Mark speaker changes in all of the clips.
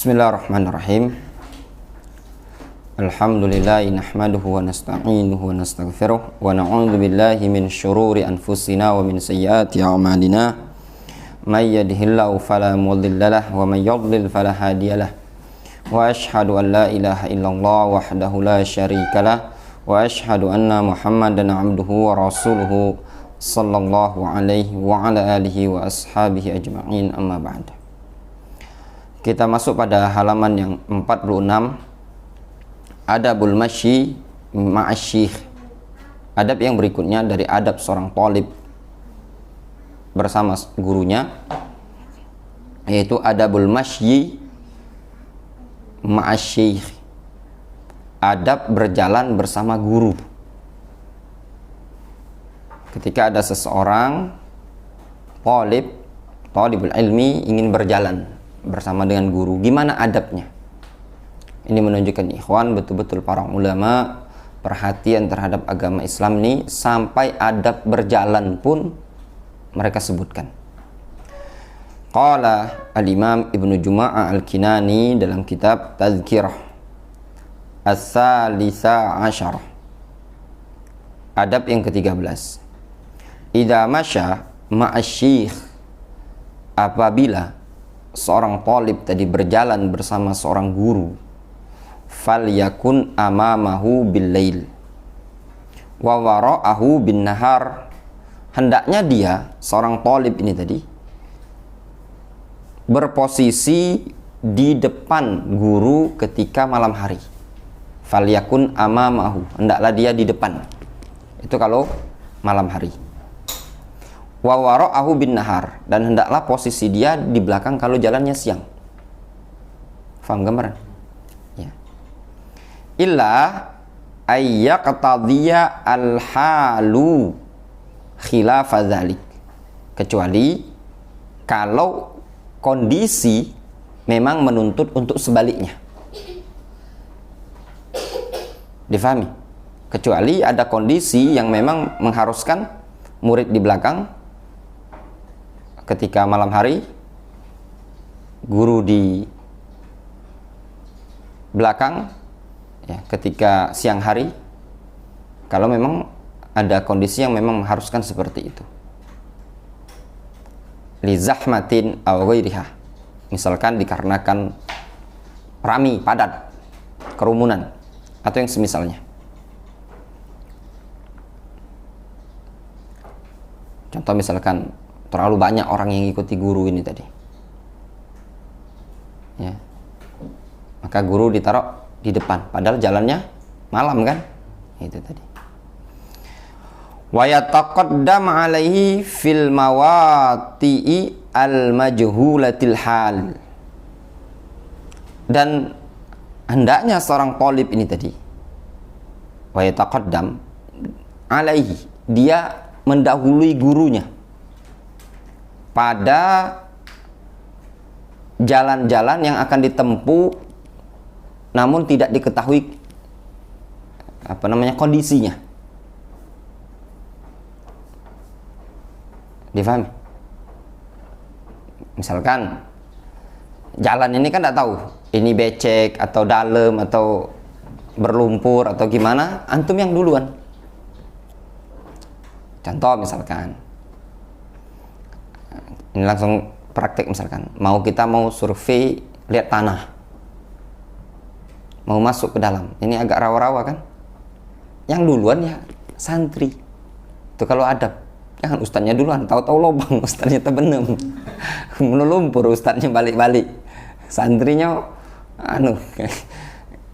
Speaker 1: Bismillahirrahmanirrahim. Alhamdulillah nahmaduhu wa nasta'inuhu wa nastaghfiruh wa na'udzu billahi min syururi anfusina wa min sayyiati a'malina. May yahdihillahu fala mudhillalah wa may yudlil fala hadiyalah. Wa asyhadu an la ilaha illallah wahdahu la syarikalah wa asyhadu anna Muhammadan 'abduhu wa rasuluhu sallallahu alaihi wa ala alihi wa ashabihi ajma'in, amma ba'd. Kita masuk pada halaman yang 46, Adabul Masyi Ma'asyikh. Adab yang berikutnya dari adab seorang thalib bersama gurunya, yaitu Adabul Masyi Ma'asyikh. Adab berjalan bersama guru. Ketika ada seseorang thalibul ilmi ingin berjalan bersama dengan guru, gimana adabnya? Ini menunjukkan ikhwan betul-betul para ulama perhatian terhadap agama Islam ini, sampai adab berjalan pun mereka sebutkan. Qala al-Imam Ibnu Juma'ah al-Kinani dalam kitab Tadhkirah As-Salisa Asyarah, adab yang ke-13. Idza masya ma'asyikh, apabila seorang thalib tadi berjalan bersama seorang guru, falyakun amamahu bil-lail wa wara'ahu bin-nahar, hendaknya dia, seorang thalib ini tadi, berposisi di depan guru ketika malam hari. Falyakun amamahu, hendaklah dia di depan, itu kalau malam hari. Wa wara'ahu bin nahar, dan hendaklah posisi dia di belakang kalau jalannya siang. Faham gambaran? Ya. Illa ayyaqtadhiya al-halu khilafa dzalik, kecuali kalau kondisi memang menuntut untuk sebaliknya. Difahami? Kecuali ada kondisi yang memang mengharuskan murid di belakang ketika malam hari, guru di belakang ya, ketika siang hari, kalau memang ada kondisi yang memang mengharuskan seperti itu. Li zahmatin aw ghairiha, misalkan dikarenakan rami, padat, kerumunan, atau yang semisalnya. Contoh misalkan terlalu banyak orang yang ikuti guru ini tadi, ya, maka guru ditaruh di depan, padahal jalannya malam kan, itu tadi. Wa yataqaddam alaihi fil mawati'i al majhulatil hal, dan hendaknya seorang thalib ini tadi, wa yataqaddam alaihi, dia mendahului gurunya pada jalan-jalan yang akan ditempuh namun tidak diketahui kondisinya. Difahami? Misalkan jalan ini kan tidak tahu ini becek atau dalam atau berlumpur atau gimana, antum yang duluan. Contoh misalkan, ini langsung praktek, misalkan kita mau survei, lihat tanah, mau masuk ke dalam, ini agak rawa-rawa kan, yang duluan ya santri. Itu kalau adab, jangan ustadznya duluan, tahu-tahu lobang, ustadznya terbenam melumpur, ustadznya balik-balik, santrinya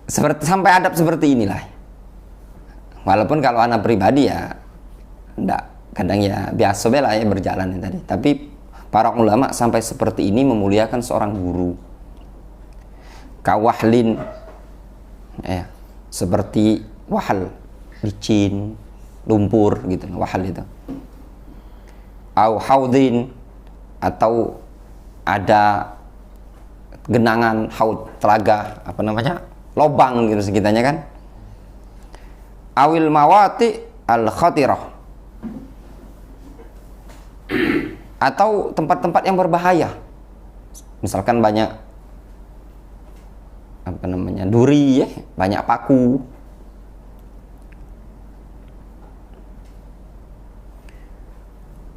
Speaker 1: seperti, sampai adab seperti inilah. Walaupun kalau anak pribadi ya enggak, kadang ya biasa bela ya berjalan tadi, tapi para ulama sampai seperti ini memuliakan seorang guru. Kawahlin, ya, seperti wahal, licin, lumpur gitu, wahal itu. Au haudin, atau ada genangan, haud, telaga, lobang gitu sekitarnya kan. Awil mawati al khatirah, atau tempat-tempat yang berbahaya, misalkan banyak namanya duri ya, banyak paku.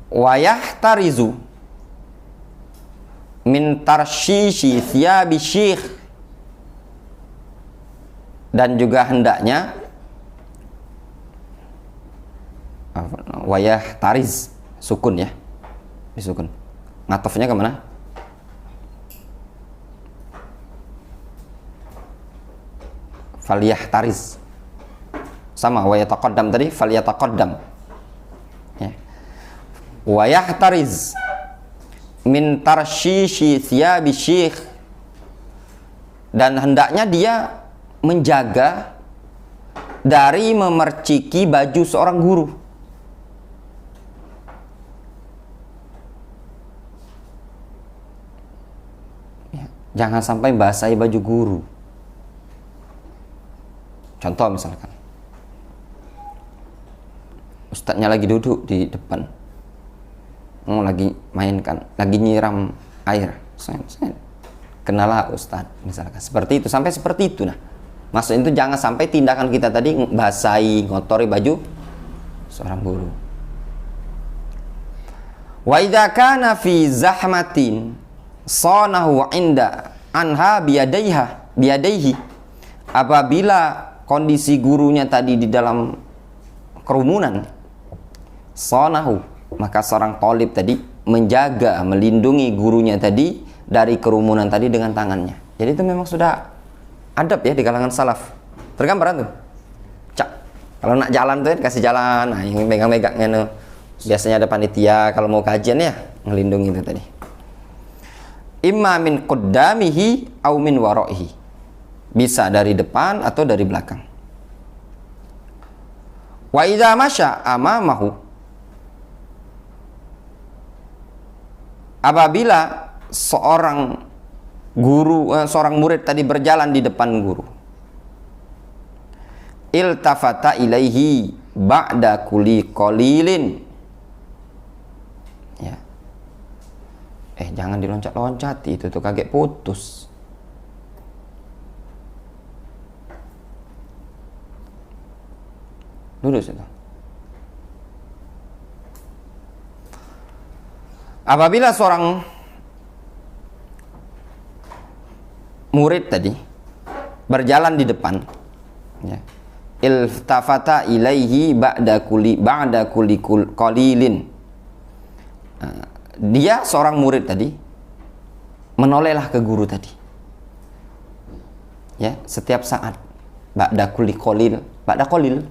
Speaker 1: Wayah tarizu min tarshishi thiyabi syekh, dan juga hendaknya wayah tariz, sukun ya, disukun. Ngatofnya kemana? Faliyah tariz, sama wayah taqaddam tadi, faliyah taqaddam ya. Wayah tariz min tarshishi thiyabi syekh, dan hendaknya dia menjaga dari memerciki baju seorang guru. Ya, jangan sampai basahi baju guru. Contoh misalkan ustadznya lagi duduk di depan, lagi mainkan, lagi nyiram air, kenalah ustadz misalkan, seperti itu, sampai seperti itu. Nah, maksud itu jangan sampai tindakan kita tadi basahi, ngotori baju seorang guru. Wa idza kana fi zahmatin sanahu inda anha biyadaihi, apabila kondisi gurunya tadi di dalam kerumunan, sanahu, maka seorang thalib tadi menjaga, melindungi gurunya tadi dari kerumunan tadi dengan tangannya. Jadi itu memang sudah adab ya di kalangan salaf. Tergambar tuh. Cak. Kalau nak jalan tuh kasih jalan, nah yang megang-megangnya tuh. Biasanya ada panitia kalau mau kajian ya, ngelindungi itu tadi. Imma min qaddamihi au min waraihi. Bisa dari depan atau dari belakang. Wa idza masya amamahu, apabila seorang guru, seorang murid tadi berjalan di depan guru, iltafata ilaihi ba'da kulli qalilin, ya, jangan diloncat-loncati, itu tuh kaget putus. Duduk situ. Apabila seorang murid tadi berjalan di depan, ya, iltafata ilaihi ba'da kulli qalilin, dia seorang murid tadi menolehlah ke guru tadi, ya, setiap saat, ba'da kulli qalil, ba'da qalil,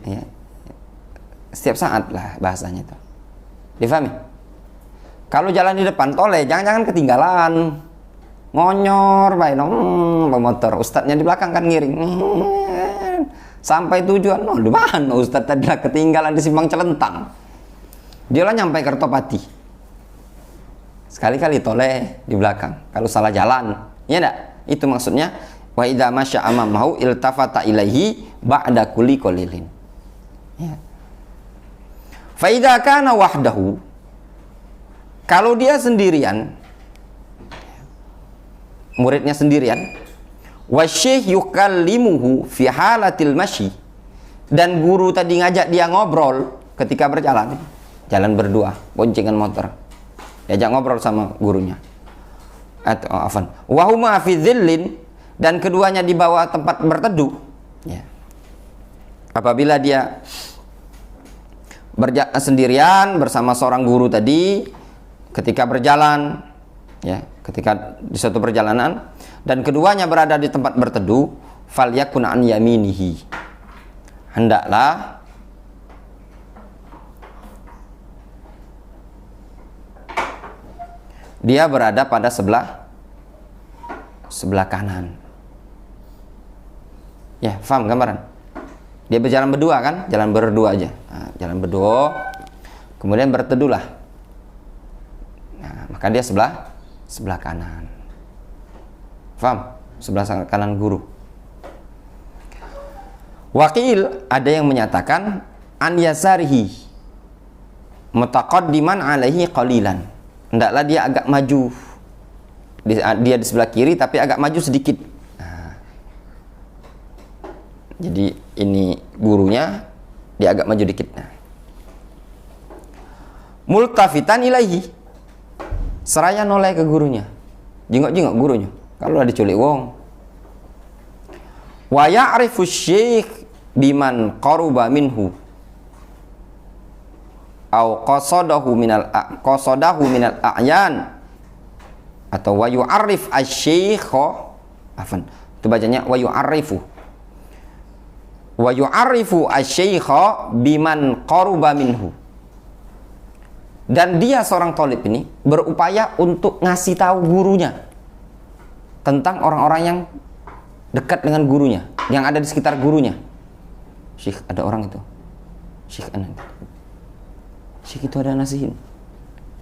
Speaker 1: ya, setiap saat lah bahasanya itu. Difahami? Kalau jalan di depan toleh, jangan ketinggalan, ngonyor baik motor, ustadznya di belakang kan ngiring, sampai tujuan, di mana ustadz tadi lah ketinggalan di Simpang Celentang, dia lah nyampe Kertopati, sekali-kali toleh di belakang kalau salah jalan, ya enggak? Itu maksudnya wa idza masya amamahu iltafata ilaihi ba'da kulli qalilin. Ya. Fa idza kana wahdahu, kalau dia sendirian, muridnya sendirian, wasyekh yukallimuhu fi halatil masyi, dan guru tadi ngajak dia ngobrol ketika berjalan, jalan berdua, boncengan motor, diajak ngobrol sama gurunya, atau wa huma fi dhillin, dan keduanya di bawah tempat berteduh, ya. Apabila dia sendirian bersama seorang guru tadi ketika berjalan, ya, ketika di suatu perjalanan, dan keduanya berada di tempat berteduh, falyakun an yaminihi, hendaklah dia berada pada sebelah kanan. Ya, paham gambaran? Dia berjalan berdua kan? Jalan berdua aja. Nah, jalan berdua, kemudian berteduhlah. Nah, maka dia sebelah kanan. Paham? Sebelah kanan guru. Wakil, ada yang menyatakan an yasarihi mutaqaddiman alaihi qalilan. Hendaklah dia agak maju. Dia di sebelah kiri tapi agak maju sedikit. Nah, Jadi ini gurunya, dia agak maju dikit. Nah. Multafitan ilaihi, seraya noleh ke gurunya, jengok-jengok gurunya. Kalau ada diculik wong. Wa ya'rifu syekh biman qaruba minhu au qasadahu minal a'yan, atau wa yu'arrif asy-syekh, afan, itu bacanya wa yu'arrifu asy-syekh biman qaruba minhu. Dan dia seorang thalib ini berupaya untuk ngasih tahu gurunya tentang orang-orang yang dekat dengan gurunya, yang ada di sekitar gurunya. Syekh, ada orang itu. Syekh anak. Syekh itu ada nasihin.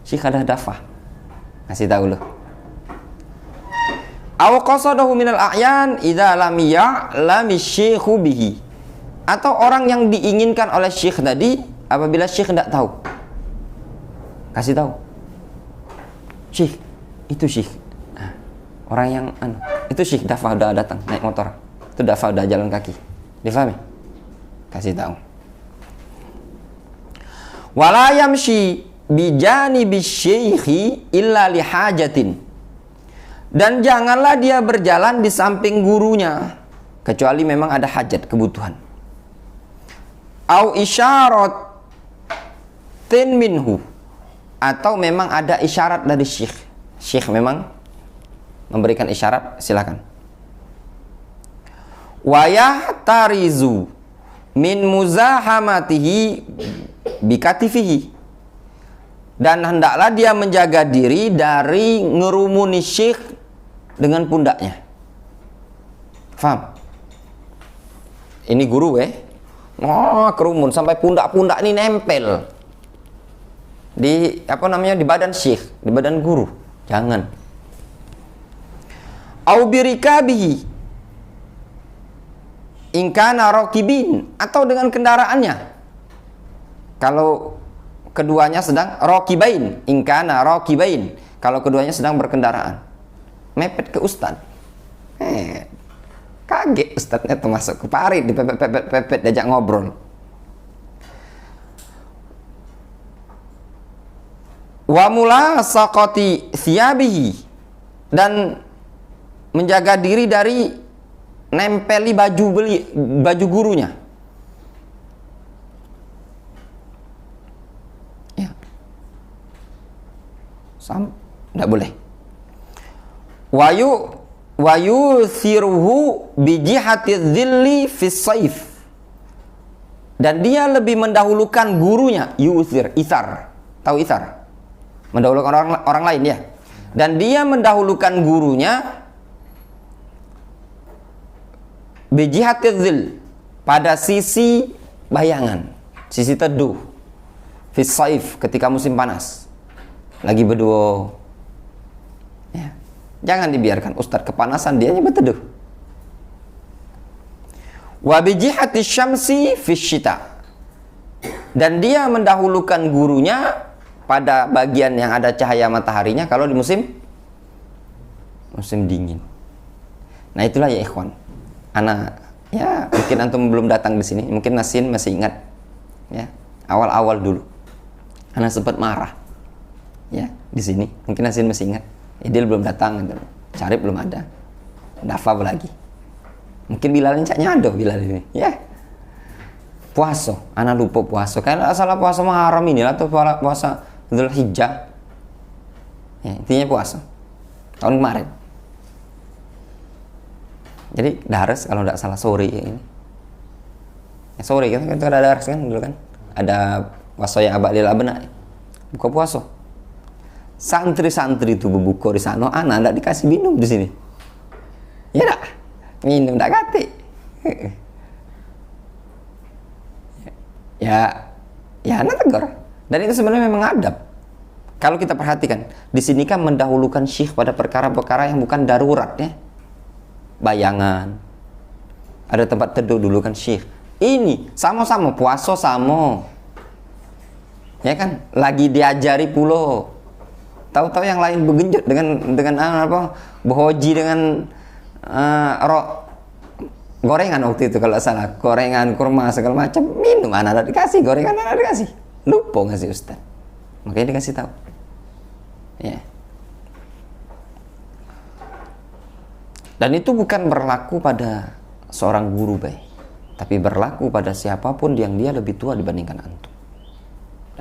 Speaker 1: Syekh ada dafah. Ngasih tahu loh. Aw qasadahu minal a'yan idza lam ya'lam syekhu bihi. Atau orang yang diinginkan oleh syekh tadi apabila syekh tidak tahu. Kasih tahu. Syekh, itu syekh. Nah, orang yang itu syekh dafah udah datang naik motor. Itu dafah udah jalan kaki. Difahami? Kasih tahu. Wala yamshi bijanibi syekhi illa lihajatin. Dan janganlah dia berjalan di samping gurunya kecuali memang ada hajat, kebutuhan. Au isyaratin minhu, atau memang ada isyarat dari syekh. Syekh memang memberikan isyarat, silakan. Wa yahtarizu min muzahamatihi bikatifihi, dan hendaklah dia menjaga diri dari ngerumuni syekh dengan pundaknya. Faham? Ini guru kerumun sampai pundak-pundak ini nempel di di badan syekh, di badan guru. Jangan. Au birikabihi in kana raqibin, atau dengan kendaraannya. Kalau keduanya sedang raqibain, in kana raqibain, kalau keduanya sedang berkendaraan. Mepet ke ustaz. Kaget ustaznya tuh masuk ke parit, dipepet-pepet diajak ngobrol. Wa mulasaqati thiyabihi, dan menjaga diri dari nempeli baju gurunya. Ya. Enggak boleh. Wayu thiruhu bijihati dhilli fis saif, dan dia lebih mendahulukan gurunya. Ithar, tahu ithar? Mendahulukan orang lain ya. Dan dia mendahulukan gurunya bijihati dhil, pada sisi bayangan, sisi teduh, fis saif, ketika musim panas, lagi berdua. Ya. Jangan dibiarkan ustaz kepanasan, dia berteduh. Wa bijihati syamsi fis syita, dan dia mendahulukan gurunya pada bagian yang ada cahaya mataharinya kalau di musim dingin. Nah, itulah ya ikhwan. Mungkin antum belum datang di sini, mungkin Nasin masih ingat ya, awal-awal dulu ana sempat marah ya di sini, mungkin Nasin masih ingat. Idil belum datang gitu. Syarif belum ada. Dafa lagi. Mungkin Bilal ini nyado Bilal ini. Ya. Puasa, ana lupa puasa. Karena asal puasa Muharram ini atau puasa Dzulhijjah. Ya, intinya puasa. Tahun kemarin. Jadi daras kalau tidak salah sore ini. Ya, sore kan ada daras kan dulu kan. Ada wasaya abadil abna. Buka puasa. Santri-santri itu berbuka di sana, anak tidak dikasih minum di sini. Ya tak? Minum tak kate. Ya anak tegur. Dan itu sebenarnya memang adab. Kalau kita perhatikan, di sini kan mendahulukan syekh pada perkara-perkara yang bukan darurat ya. Bayangan. Ada tempat teduh dulu kan syekh. Ini sama-sama puasa sama. Ya kan? Lagi diajari pulau. Tahu-tahu yang lain begenjot dengan berhoji dengan gorengan waktu itu kalau salah, gorengan, kurma segala macam, minum anak-anak dikasih, gorengan anak-anak dikasih, lupa ngasih Ustaz, makanya dikasih tahu. Ya. Dan itu bukan berlaku pada seorang guru baik, tapi berlaku pada siapapun yang dia lebih tua dibandingkan antum.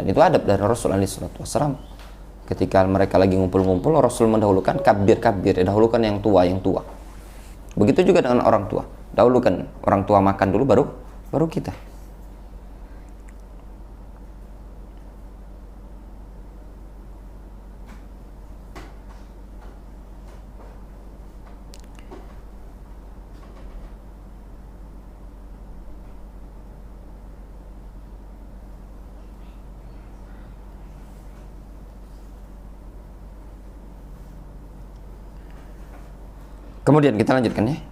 Speaker 1: Dan itu adab dari Rasul SAW. Ketika mereka lagi ngumpul-ngumpul, Rasul mendahulukan kabir, dahulukan yang tua. Begitu juga dengan orang tua, dahulukan orang tua makan dulu, baru kita. Kemudian kita lanjutkan ya.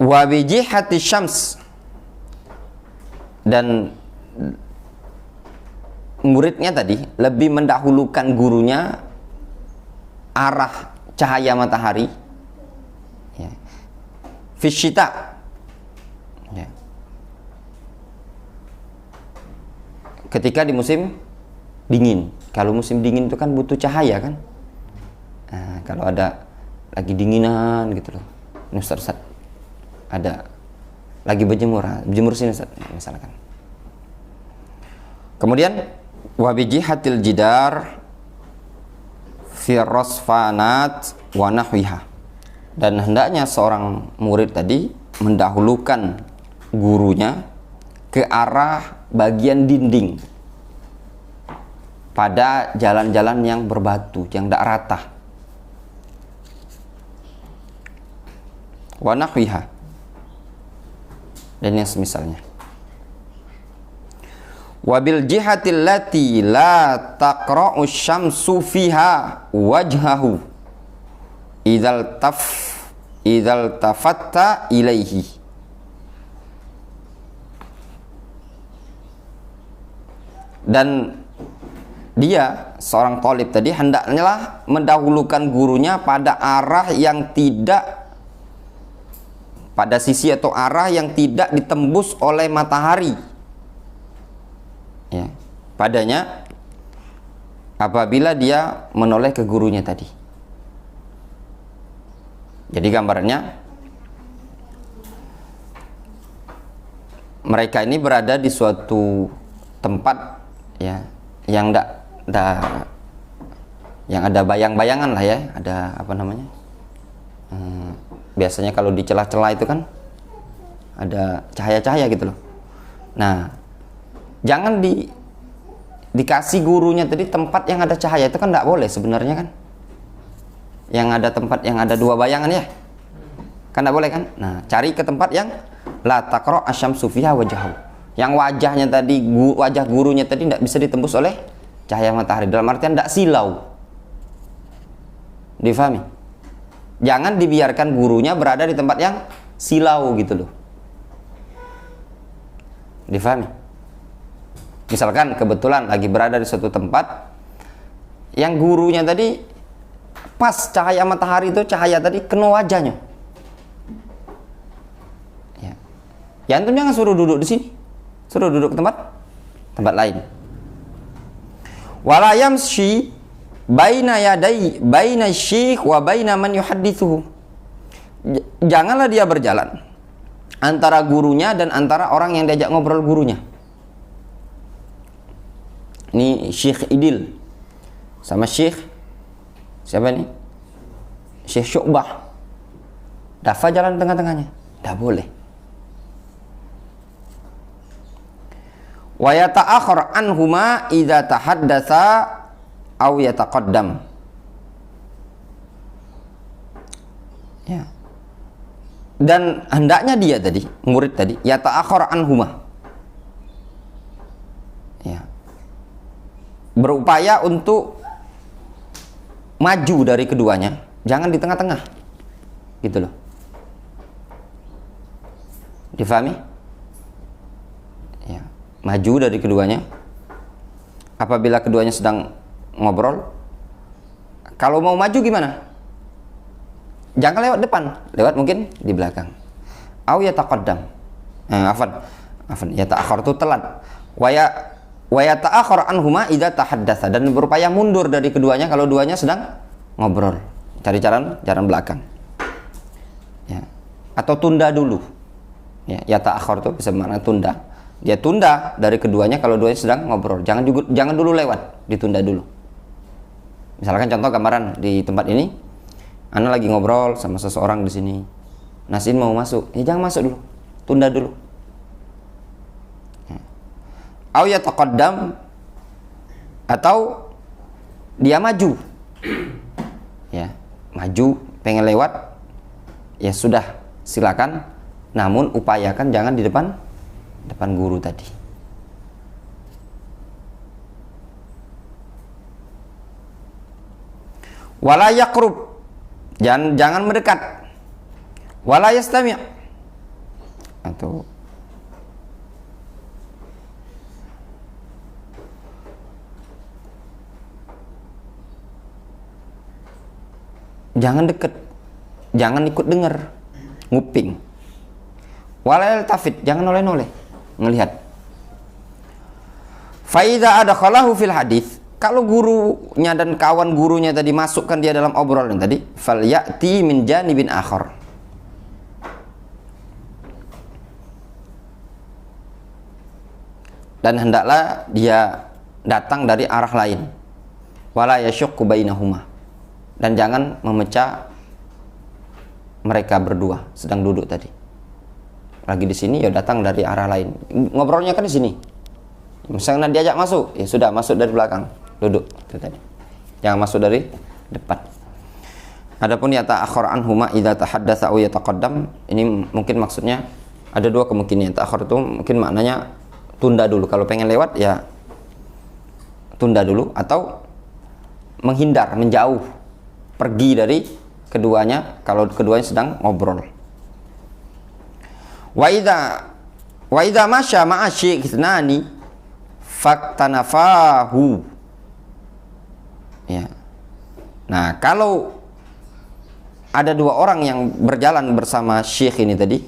Speaker 1: Wa bijihati syams, dan muridnya tadi lebih mendahulukan gurunya arah cahaya matahari ya. Fisyita ya. Ketika di musim dingin. Kalau musim dingin itu kan butuh cahaya kan. Nah, kalau ada lagi dinginan gitu loh, ini Ustaz, ada lagi berjemur sini Ustaz, misalkan. Kemudian wabijihatil jidar fi rasfanat wa nahwiha, dan hendaknya seorang murid tadi mendahulukan gurunya ke arah bagian dinding pada jalan-jalan yang berbatu, yang tidak rata. Wa nahwiha, dan yang semisalnya. Wabil jihatil lati la taqra'u syamsu fiha wajhahu idzal tafatta ilaihi, dan dia seorang thalib tadi hendaknya mendahulukan gurunya pada arah yang tidak, pada sisi atau arah yang tidak ditembus oleh matahari ya, padanya apabila dia menoleh ke gurunya tadi. Jadi gambarannya, mereka ini berada di suatu tempat ya yang yang ada bayang-bayangan lah ya, ada apa namanya, biasanya kalau di celah-celah itu kan ada cahaya-cahaya gitu loh. Nah, jangan dikasih gurunya tadi tempat yang ada cahaya, itu kan tidak boleh sebenarnya kan. Yang ada tempat yang ada dua bayangan ya, kan tidak boleh kan. Nah, cari ke tempat yang la taqra asyamsu fiha wajhahu, yang wajahnya tadi, wajah gurunya tadi tidak bisa ditembus oleh cahaya matahari, dalam artian tidak silau. Difahami? Jangan dibiarkan gurunya berada di tempat yang silau gitu loh. Difahami? Misalkan kebetulan lagi berada di suatu tempat yang gurunya tadi pas cahaya matahari itu, cahaya tadi kena wajahnya. Ya antum jangan suruh duduk di sini. Suruh duduk ke tempat lain. Wala yamshi baina syekh wa baina man yuhaddithuhu. Janganlah dia berjalan antara gurunya dan antara orang yang diajak ngobrol gurunya. Ini Syekh Idil sama Syekh siapa nih? Syekh Syu'bah. Dafa jalan tengah-tengahnya. Tidak boleh. Wa yata'akhir anhuma idza tahaddatsa aw yataqaddam. Ya. Dan hendaknya dia tadi, murid tadi, yata'akhir anhuma. Ya. Berupaya untuk maju dari keduanya, jangan di tengah-tengah. Gitu loh. Difahami? Ya. Maju dari keduanya. Apabila keduanya sedang ngobrol, kalau mau maju gimana? Jangan lewat depan, lewat mungkin di belakang. Au yataqaddam. Afan, yata'akhir itu telat. Wa yata'akhir anhuma idza tahaddatsa, dan berupaya mundur dari keduanya kalau duanya sedang ngobrol. Cari jalan belakang. Ya. Atau tunda dulu. Ya, yata'akhir itu bisa bermakna tunda. Dia tunda dari keduanya kalau duanya sedang ngobrol. Jangan dulu lewat, ditunda dulu. Misalkan contoh gambaran di tempat ini, Ana lagi ngobrol sama seseorang di sini. Nasin mau masuk, jangan masuk dulu, tunda dulu. Au yataqaddam, atau dia maju. Ya, maju, pengen lewat, ya sudah, silakan. Namun upayakan jangan di depan guru tadi. Wala yaqrub, jangan mendekat. Wala yastami', atau jangan dekat, jangan ikut dengar, nguping. Wala yaltafit, jangan noleh-noleh, ngelihat. Fa idza adkhalahu fil hadits, kalau gurunya dan kawan gurunya tadi masukkan dia dalam obrolan tadi, fal ya'ti min janibin akhar, dan hendaklah dia datang dari arah lain. Wala yasyukku bainahuma, dan jangan memecah mereka berdua sedang duduk tadi. Lagi di sini ya datang dari arah lain. Ngobrolnya kan di sini. Misalnya diajak masuk, ya sudah masuk dari belakang, duduk itu tadi. Jangan masuk dari depan. Adapun yata'akhir anhuma idza tahaddatsa aw yataqaddam, ini mungkin maksudnya ada dua kemungkinan. Ta'akhir itu mungkin maknanya tunda dulu. Kalau pengen lewat ya tunda dulu, atau menghindar, menjauh, pergi dari keduanya kalau keduanya sedang ngobrol. Wa idza masya ma'a syai'ithnani faktanafahu. Ya. Nah, kalau ada dua orang yang berjalan bersama syekh ini tadi,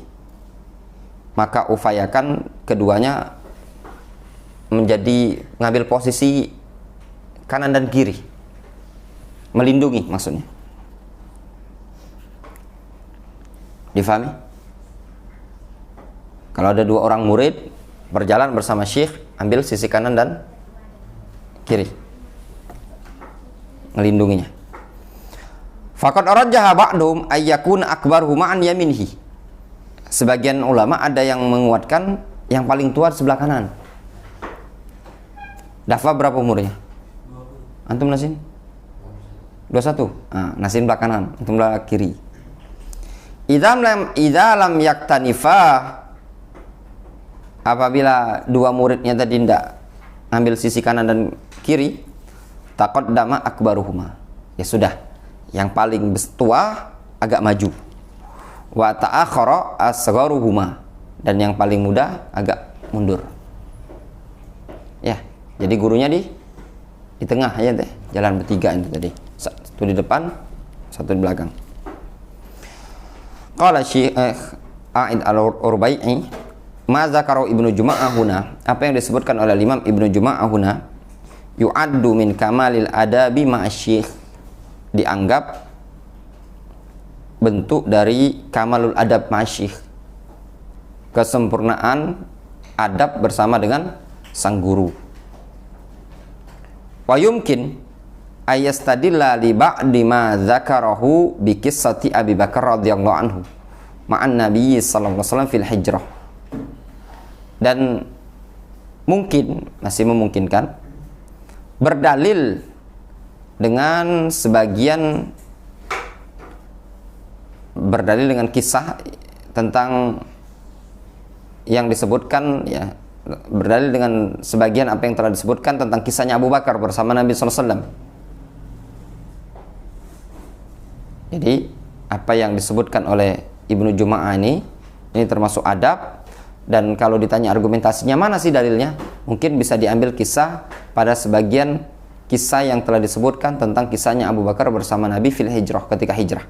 Speaker 1: maka upayakan keduanya menjadi ngambil posisi kanan dan kiri, melindungi maksudnya. Difahami? Kalau ada dua orang murid berjalan bersama syekh, ambil sisi kanan dan kiri, melindunginya. Faqad arajjaha ba'dhum ayyakuna akbaruhuma an yaminhi. Sebagian ulama ada yang menguatkan yang paling tua di sebelah kanan. Dafa berapa umurnya? Antum Nasin? 21. Nasin belah kanan, antum belah kiri. Idza lam yaktanifa, apabila dua muridnya tadi tidak ambil sisi kanan dan kiri, taqaddama akbaruhuma. Ya sudah, yang paling tua agak maju. Wa ta'akhara asgharuhuma, dan yang paling muda agak mundur. Ya, jadi gurunya di tengah ya teh. Jalan bertiga itu tadi. Satu di depan, satu di belakang. Qala Syekh A'id al-Urbai'i, ma zakara Ibnu Juma'ah huna, apa yang disebutkan oleh Imam Ibnu Juma'ah huna, yu'addu min kamalil adabi ma'asyikh, dianggap bentuk dari kamalul adab ma'asyikh, kesempurnaan adab bersama dengan sang guru. Wa yumkin ayastadilla li ba'di ma dzakarahu bi qissati Abi Bakar radhiyallahu anhu ma'an Nabi sallallahu alaihi wasallam fil hijrah. Dan mungkin, masih memungkinkan, berdalil dengan kisah tentang yang disebutkan, ya, berdalil dengan sebagian apa yang telah disebutkan tentang kisahnya Abu Bakar bersama Nabi sallallahu alaihi wasallam. Jadi apa yang disebutkan oleh Ibnu Juma'ah ini termasuk adab. Dan kalau ditanya argumentasinya mana sih dalilnya, mungkin bisa diambil kisah pada sebagian kisah yang telah disebutkan tentang kisahnya Abu Bakar bersama Nabi fil hijrah, ketika hijrah.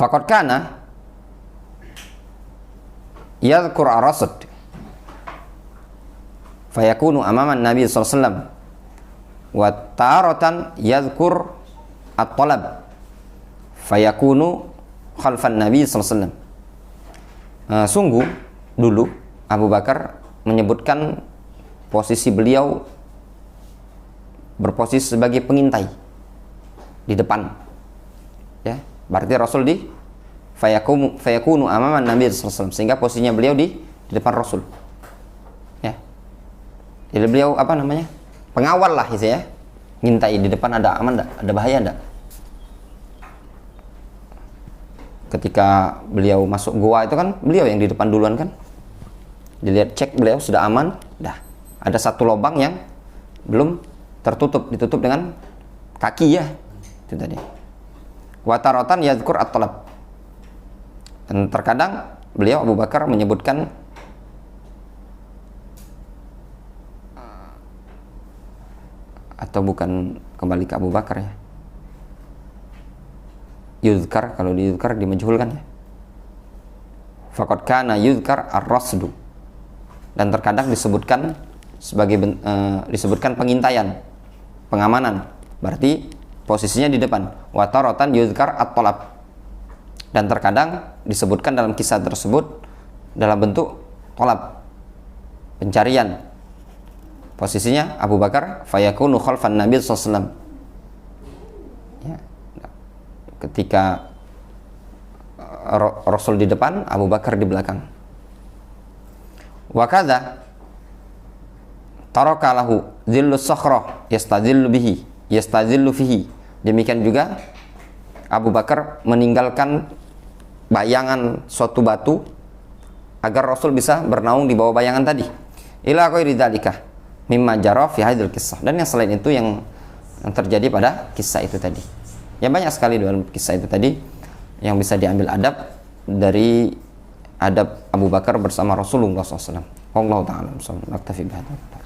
Speaker 1: Faqad kana yadhkur ar-rasd fayakunu amaman Nabi sallallahu alaihi wasallam wa taratan yadhkur at-talab fayakunu khalfan Nabi sallallahu alaihi wasallam. Sungguh dulu Abu Bakar menyebutkan posisi beliau berposisi sebagai pengintai di depan, ya, berarti Rasul di fayakunu amaman Nabi sallallahu alaihi wasallam, sehingga posisinya beliau di depan Rasul, ya. Jadi beliau apa namanya, pengawal lah gitu ya, ngintai di depan ada aman enggak, ada bahaya enggak. Ketika beliau masuk gua itu kan beliau yang di depan duluan kan, dilihat cek beliau sudah aman, dah ada satu lubang yang belum tertutup, ditutup dengan kaki ya, itu tadi. Wataratan yadhkur at-talab, dan terkadang beliau Abu Bakar menyebutkan atau bukan, kembali ke Abu Bakar ya, yudhkar, kalau diyudhkar dimajhulkan ya. Faqad kana yudhkar ar-rasdu, dan terkadang disebutkan sebagai disebutkan pengintaian, pengamanan, berarti posisinya di depan. Wa taratan yudhkar at-talab, dan terkadang disebutkan dalam kisah tersebut dalam bentuk talab, pencarian. Posisinya Abu Bakar fayakunu khalfan Nabi sallallahu alaihi wasallam, ya. Ketika Rasul di depan, Abu Bakar di belakang. Wa kadza taraka lahu dhillu sakhrah yastadhillu fihi. Demikian juga Abu Bakar meninggalkan bayangan suatu batu agar Rasul bisa bernaung di bawah bayangan tadi. Ila ghairi dzalika mimma jara fi hadzal kisah, dan yang selain itu yang terjadi pada kisah itu tadi. Ya, banyak sekali dalam kisah itu tadi yang bisa diambil adab dari adab Abu Bakar bersama Rasulullah SAW. Wallahu ta'ala. Naktafi bihadza.